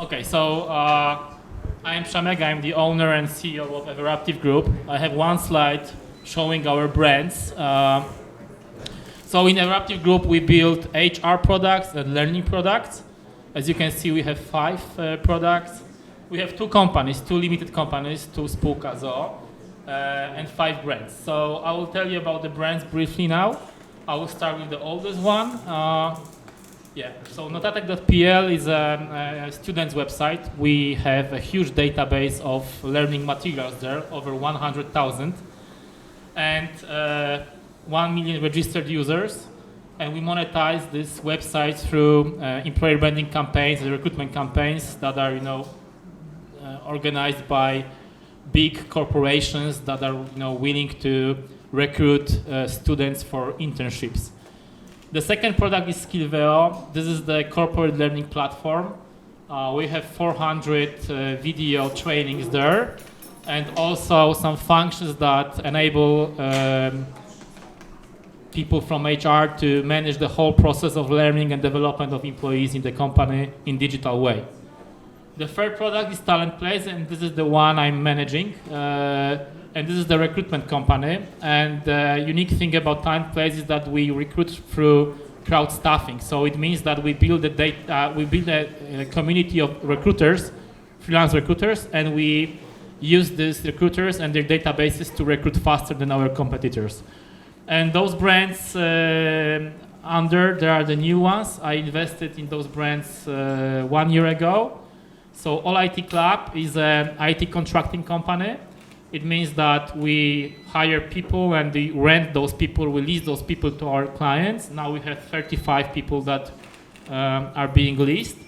Okay, so I am Przemek. I'm the owner and CEO of Everuptive Group. I have one slide showing our brands. So in Everuptive Group, we build HR products and learning products. As you can see, we have 5 products. We have 2 companies, 2 limited companies, 2 spółka z o.o., and 5 brands. So I will tell you about the brands briefly now. I will start with the oldest one. So notatek.pl is a student's website. We have a huge database of learning materials there, over 100,000, and 1 million registered users. And we monetize this website through employer branding campaigns and recruitment campaigns that are, organized by big corporations that are, willing to recruit students for internships. The second product is Skillveo. This is the corporate learning platform. We have 400 video trainings there, and also some functions that enable people from HR to manage the whole process of learning and development of employees in the company in digital way. The third product is Talent Place, and this is the one I'm managing. And this is the recruitment company. And the unique thing about Talent Place is that we recruit through crowd staffing. So it means that we build a community of recruiters, freelance recruiters, and we use these recruiters and their databases to recruit faster than our competitors. And those brands there are the new ones. I invested in those brands 1 year ago. So All IT Club is an IT contracting company. It means that we hire people and we rent those people, we lease those people to our clients. Now we have 35 people that are being leased.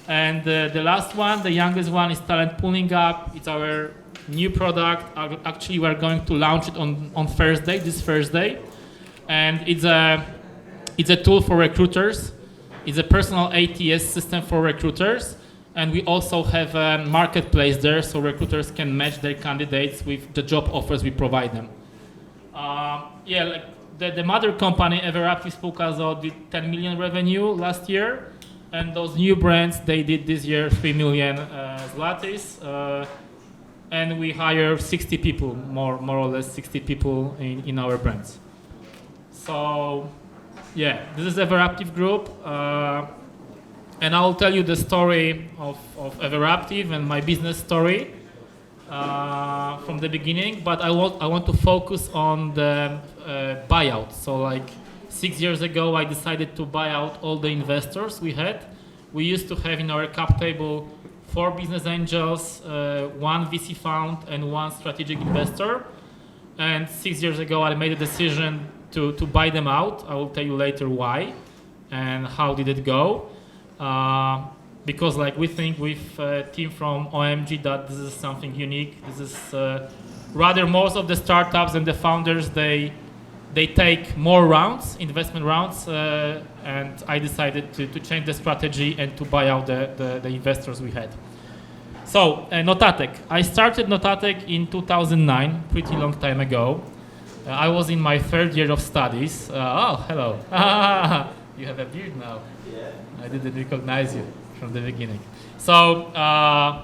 And the last one, the youngest one, is Talent Pooling App. It's our new product. Actually, we're going to launch it on Thursday, this Thursday. And it's a tool for recruiters. It's a personal ATS system for recruiters. And we also have a marketplace there, so recruiters can match their candidates with the job offers we provide them. The mother company, Everuptive spółka z o.o., did 10 million revenue last year. And those new brands, they did this year 3 million zlotys. And we hire 60 people, more or less 60 people in our brands. So, this is Everuptive Group. And I'll tell you the story of Everuptive and my business story from the beginning, but I want to focus on the buyout. So 6 years ago, I decided to buy out all the investors we had. We used to have in our cap table 4 business angels, 1 VC fund, and 1 strategic investor. And 6 years ago, I made a decision to buy them out. I will tell you later why and how did it go. Because we think with a team from OMG that this is something unique. This is rather most of the startups and the founders, they take more rounds, investment rounds, and I decided to change the strategy and to buy out the investors we had. So Notatek. I started Notatek in 2009, pretty long time ago. I was in my 3rd year of studies. Oh, hello. You have a beard now. I didn't recognize you from the beginning. So I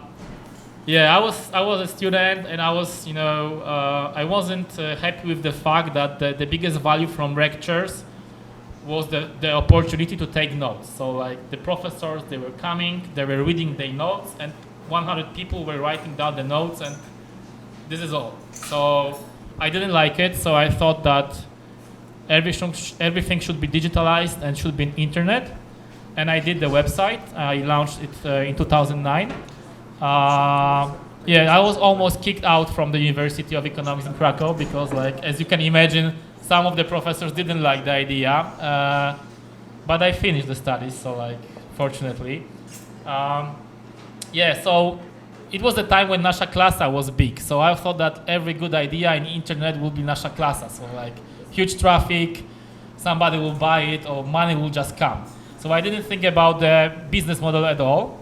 was a student, and I was, I wasn't happy with the fact that the biggest value from lectures was the opportunity to take notes. So the professors, they were coming, they were reading their notes, and 100 people were writing down the notes, and this is all. So I didn't like it. So I thought that everything should be digitalized and should be on internet. And I did the website. I launched it in 2009. I was almost kicked out from the University of Economics in Krakow because, as you can imagine, some of the professors didn't like the idea. But I finished the studies, so fortunately. So it was the time when Nasza Klasa was big. So I thought that every good idea in the internet would be Nasza Klasa. So huge traffic, somebody will buy it, or money will just come. So I didn't think about the business model at all.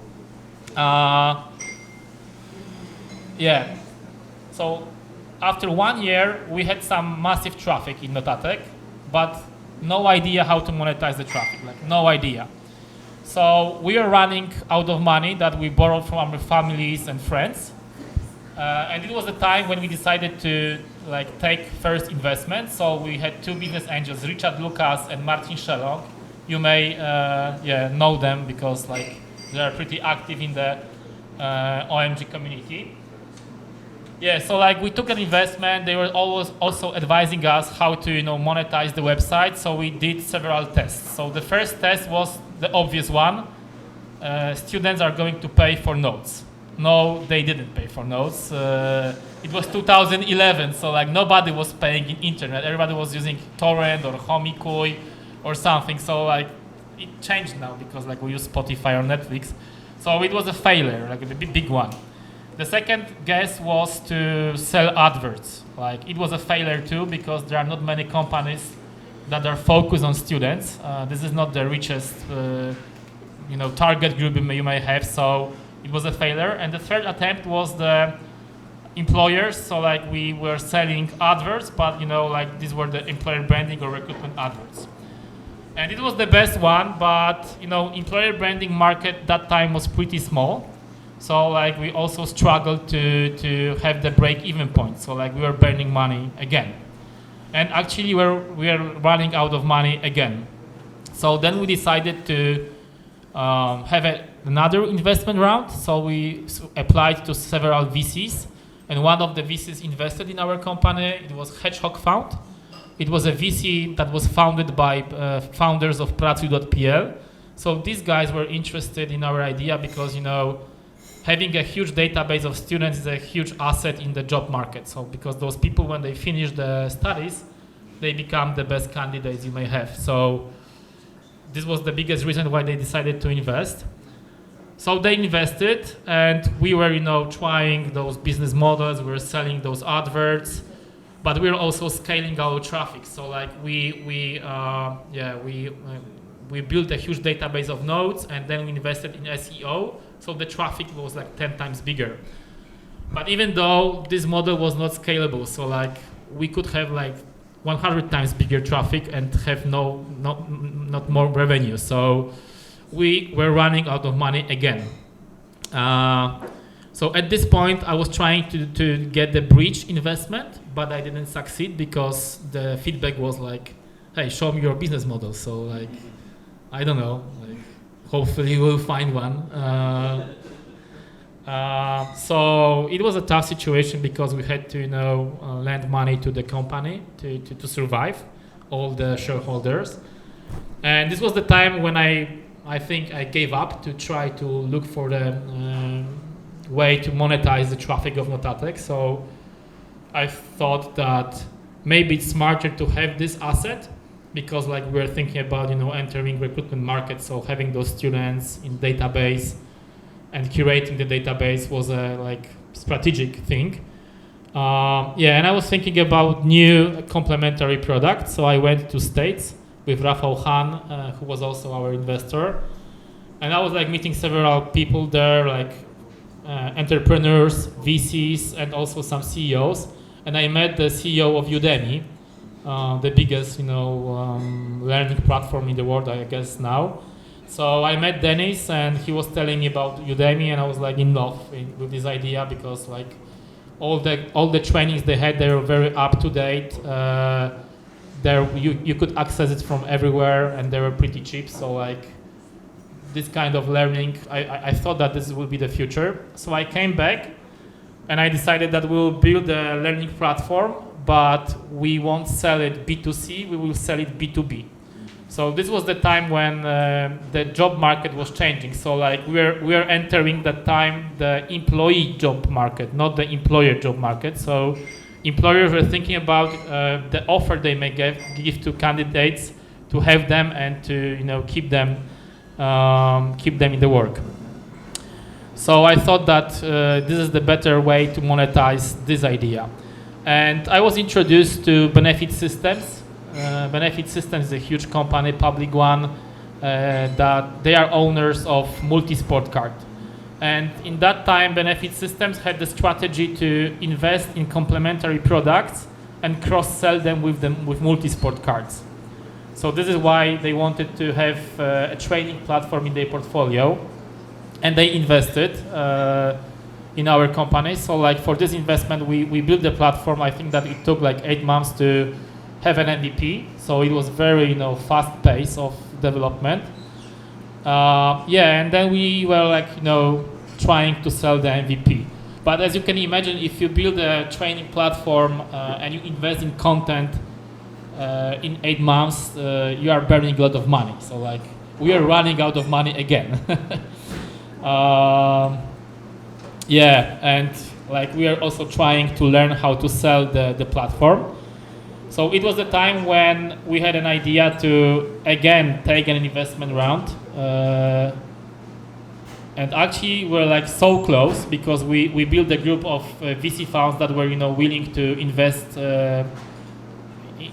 So after 1 year, we had some massive traffic in Notatek, but no idea how to monetize the traffic, no idea. So we are running out of money that we borrowed from our families and friends. And it was a time when we decided to take first investment. So we had two business angels, Richard Lucas and Martin Szelong. You may know them because they are pretty active in the OMG community. Yeah, so we took an investment. They were always also advising us how to monetize the website. So we did several tests. So the first test was the obvious one. Students are going to pay for notes. No, they didn't pay for notes. It was 2011, so nobody was paying in internet. Everybody was using torrent or Homikui or something. So it changed now because we use Spotify or Netflix. So it was a failure, a big one. The second guess was to sell adverts. It was a failure too because there are not many companies that are focused on students. This is not the richest, target group you may have. So it was a failure. And the third attempt was the employers. So we were selling adverts, but these were the employer branding or recruitment adverts. And it was the best one, but employer branding market that time was pretty small. So we also struggled to have the break-even point. So we were burning money again. And actually we are running out of money again. So then we decided to have another investment round. So we applied to several VCs. And one of the VCs invested in our company. It was Hedgehog Fund. It was a VC that was founded by founders of Pracuj.pl. So these guys were interested in our idea because, having a huge database of students is a huge asset in the job market. So because those people, when they finish the studies, they become the best candidates you may have. So this was the biggest reason why they decided to invest. So they invested, and we were, trying those business models. We were selling those adverts, but we were also scaling our traffic. So we built a huge database of nodes, and then we invested in SEO. So the traffic was 10 times bigger. But even though this model was not scalable, so we could have 100 times bigger traffic and have not more revenue. So we were running out of money again. So at this point, I was trying to get the bridge investment, but I didn't succeed because the feedback was hey, show me your business model. So I don't know. Hopefully we'll find one. So it was a tough situation because we had to lend money to the company to survive, all the shareholders. And this was the time when I think I gave up to try to look for the way to monetize the traffic of Notatek. So I thought that maybe it's smarter to have this asset because we're thinking about entering recruitment market, so having those students in database and curating the database was a strategic thing. And I was thinking about new complementary products, so I went to States with Rafał Han, who was also our investor, and I was meeting several people there, entrepreneurs, VCs, and also some CEOs, and I met the CEO of Udemy, the biggest, learning platform in the world, I guess now. So I met Dennis, and he was telling me about Udemy, and I was in love with this idea because all the trainings they had, they were very up to date. There you could access it from everywhere, and they were pretty cheap. So this kind of learning, I thought that this will be the future. So I came back, and I decided that we'll build a learning platform, but we won't sell it B2C, we will sell it B2B. So this was the time when the job market was changing. So we are entering that time the employee job market, not the employer job market. So employers were thinking about the offer they may give to candidates to have them and to keep them in the work. So I thought that this is the better way to monetize this idea. And I was introduced to Benefit Systems. Benefit Systems is a huge company, public one, that they are owners of multi-sport card. And in that time, Benefit Systems had the strategy to invest in complementary products and cross-sell them with multi-sport cards. So this is why they wanted to have a training platform in their portfolio, and they invested in our company. So like for this investment, we built the platform. I think that it took like 8 months to have an MVP. So it was very fast pace of development. And then we were like trying to sell the MVP. But as you can imagine, if you build a training platform and you invest in content in 8 months, you are burning a lot of money. So like we are running out of money again. And like we are also trying to learn how to sell the platform. So it was the time when we had an idea to again take an investment round. And actually we're like so close because we built a group of VC funds that were willing to invest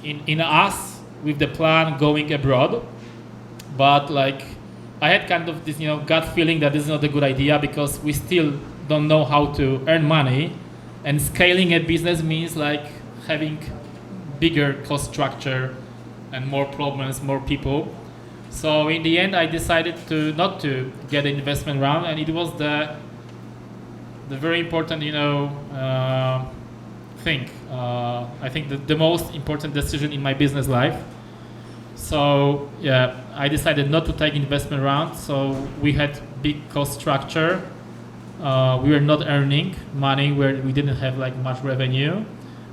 in us with the plan going abroad. But like I had kind of this gut feeling that this is not a good idea because we still don't know how to earn money, and scaling a business means like having bigger cost structure and more problems, more people. So in the end, I decided not to get an investment round, and it was the very important, thing. I think the most important decision in my business life. So I decided not to take investment round. So we had big cost structure. We were not earning money where we didn't have like much revenue.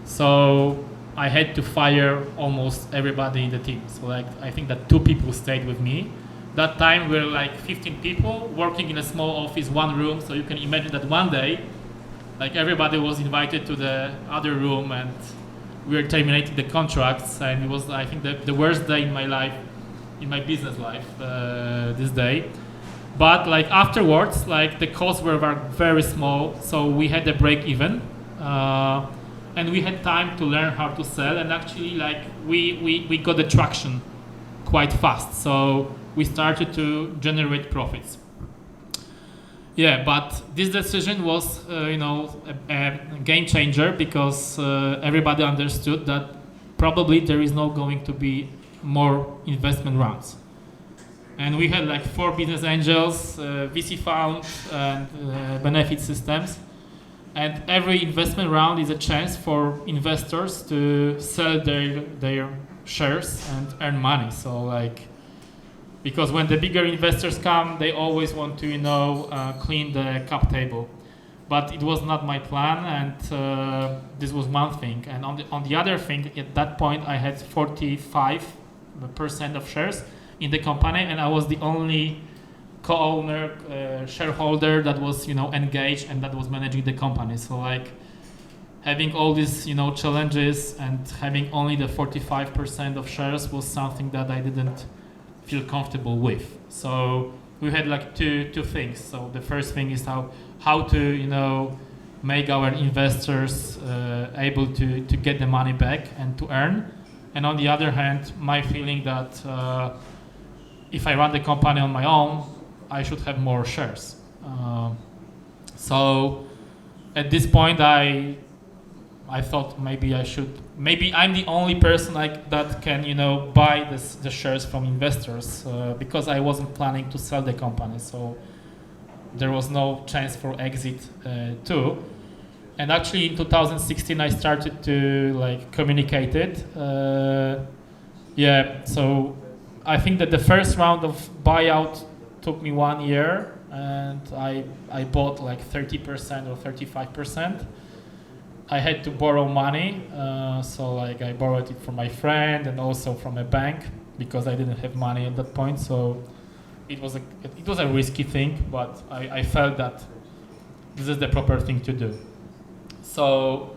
So I had to fire almost everybody in the team. So like I think that 2 people stayed with me. That time we were like 15 people working in a small office, 1 room. So you can imagine that one day, like everybody was invited to the other room and we were terminating the contracts. And it was, I think, the worst day in my life, in my business life, this day. But like afterwards, like the costs were very small. So we had a break even. And we had time to learn how to sell, and actually like we got the traction quite fast. So we started to generate profits. But this decision was a game changer because everybody understood that probably there is not going to be more investment rounds. And we had like 4 business angels, VC funds, and benefit systems. And every investment round is a chance for investors to sell their shares and earn money. So like, because when the bigger investors come, they always want to clean the cap table. But it was not my plan, and this was one thing. And on the other thing, at that point, I had 45% of shares in the company, and I was the only co-owner, shareholder that was engaged and that was managing the company. So like having all these challenges and having only the 45% of shares was something that I didn't feel comfortable with. So we had like two things. So the first thing is how to make our investors able to get the money back and to earn. And on the other hand, my feeling that if I run the company on my own, I should have more shares. So at this point, I thought maybe I'm the only person that can buy the shares from investors because I wasn't planning to sell the company. So there was no chance for exit too. And actually in 2016 I started to communicate it. So I think that the first round of buyout took me 1 year, and I bought 30% or 35%. I had to borrow money, so I borrowed it from my friend and also from a bank because I didn't have money at that point. So it was a risky thing, but I felt that this is the proper thing to do. So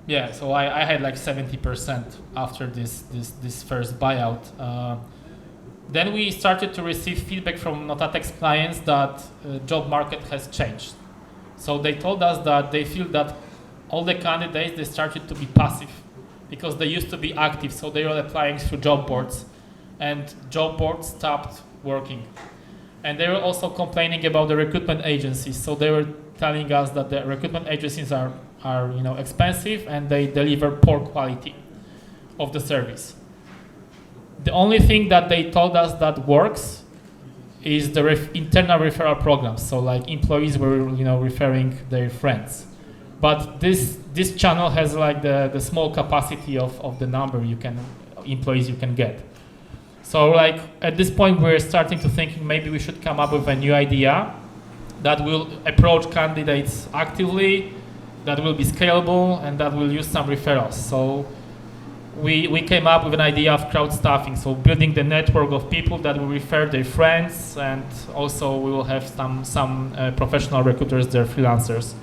I had 70% after this first buyout. Then we started to receive feedback from Notatex clients that job market has changed. So they told us that they feel that all the candidates, they started to be passive because they used to be active. So they were applying through job boards, and job boards stopped working. And they were also complaining about the recruitment agencies. So they were telling us that the recruitment agencies are expensive and they deliver poor quality of the service. The only thing that they told us that works is the internal referral programs. So like employees were referring their friends. But this channel has like the small capacity of the number employees you can get. So like at this point we're starting to think maybe we should come up with a new idea that will approach candidates actively, that will be scalable, and that will use some referrals. So we came up with an idea of crowd staffing, so building the network of people that will refer their friends, and also we will have some professional recruiters, they're freelancers.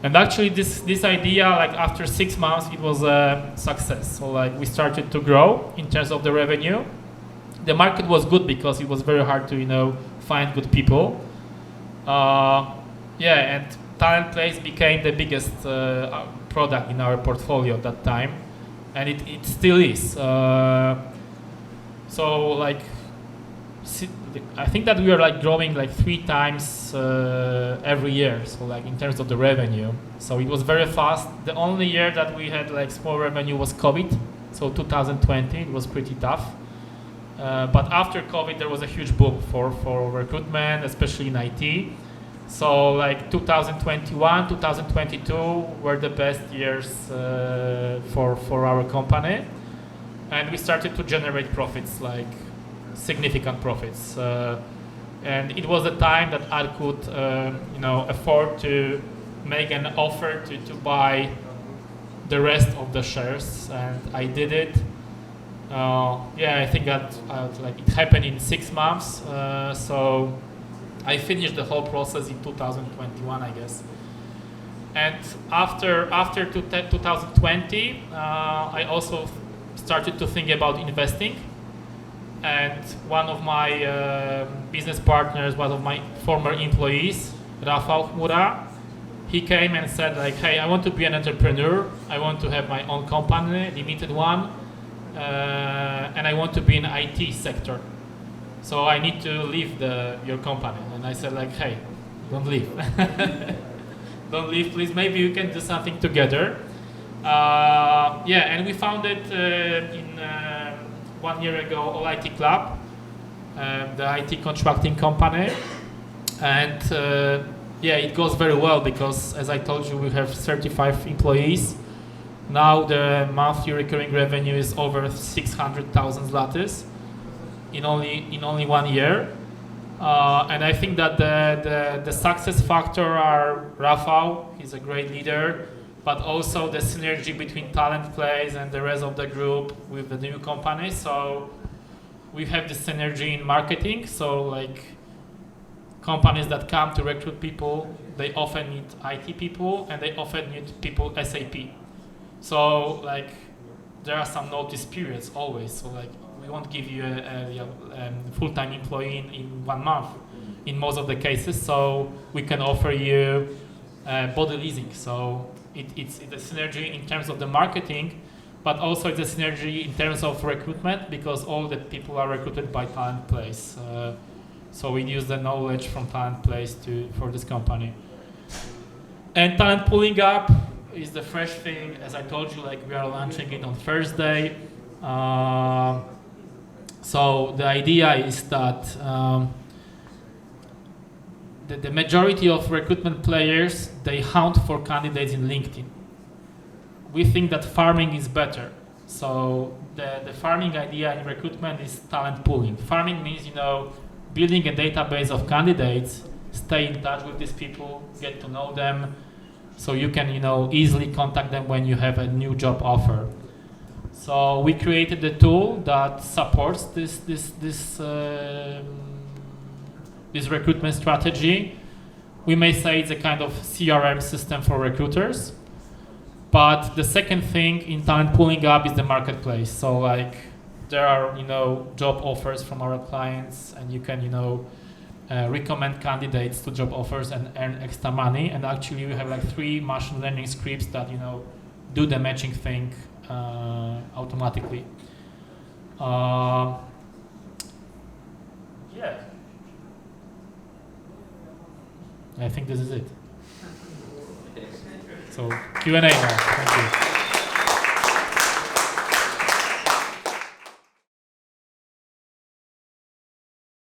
And actually this idea, like after 6 months, it was a success. So like we started to grow in terms of the revenue. The market was good because it was very hard to find good people. And Talent Place became the biggest product in our portfolio at that time, and it still is. So like, I think that we are like growing like 3 times every year. So like in terms of the revenue, so it was very fast. The only year that we had like small revenue was COVID, so 2020. It was pretty tough. But after COVID, there was a huge boom for recruitment, especially in IT. So like 2021, 2022 were the best years for our company, and we started to generate profits, like significant profits. And it was a time that I could, afford to make an offer to buy the rest of the shares, and I did it. I think that it happened in 6 months. So I finished the whole process in 2021, I guess. And after 2020, I also started to think about investing. And one of my business partners, one of my former employees, Rafał Chmura, he came and said like, hey, I want to be an entrepreneur. I want to have my own company, limited one. And I want to be in IT sector. So I need to leave your company. And I said like, hey, don't leave. Don't leave, please. Maybe we can do something together. And we founded in 1 year ago All IT Club, the IT contracting company. And it goes very well because, as I told you, we have 35 employees. Now the monthly recurring revenue is over 600,000 zlotys in only 1 year, and I think that the success factor are Rafał, he's a great leader, but also the synergy between Talent Place and the rest of the group with the new company. So we have this synergy in marketing. So like companies that come to recruit people, they often need IT people and they often need people SAP. So like there are some notice periods always. So like we won't give you a full-time employee in 1 month in most of the cases. So we can offer you body leasing. So it's a synergy in terms of the marketing, but also it's a synergy in terms of recruitment because all the people are recruited by Talent Place. So we use the knowledge from Talent Place for this company. And Talent Pulling Up is the fresh thing. As I told you, like we are launching it on Thursday. So the idea is that the majority of recruitment players, they hunt for candidates in LinkedIn. We think that farming is better. So the farming idea in recruitment is talent pooling. Farming means, building a database of candidates, stay in touch with these people, get to know them, so you can, easily contact them when you have a new job offer. So we created a tool that supports this recruitment strategy. We may say it's a kind of CRM system for recruiters. But the second thing in Talent Pulling Up is the marketplace. So like there are, job offers from our clients, and you can, recommend candidates to job offers and earn extra money. And actually we have like 3 machine learning scripts that, do the matching thing automatically. I think this is it. So Q&A now. Thank you.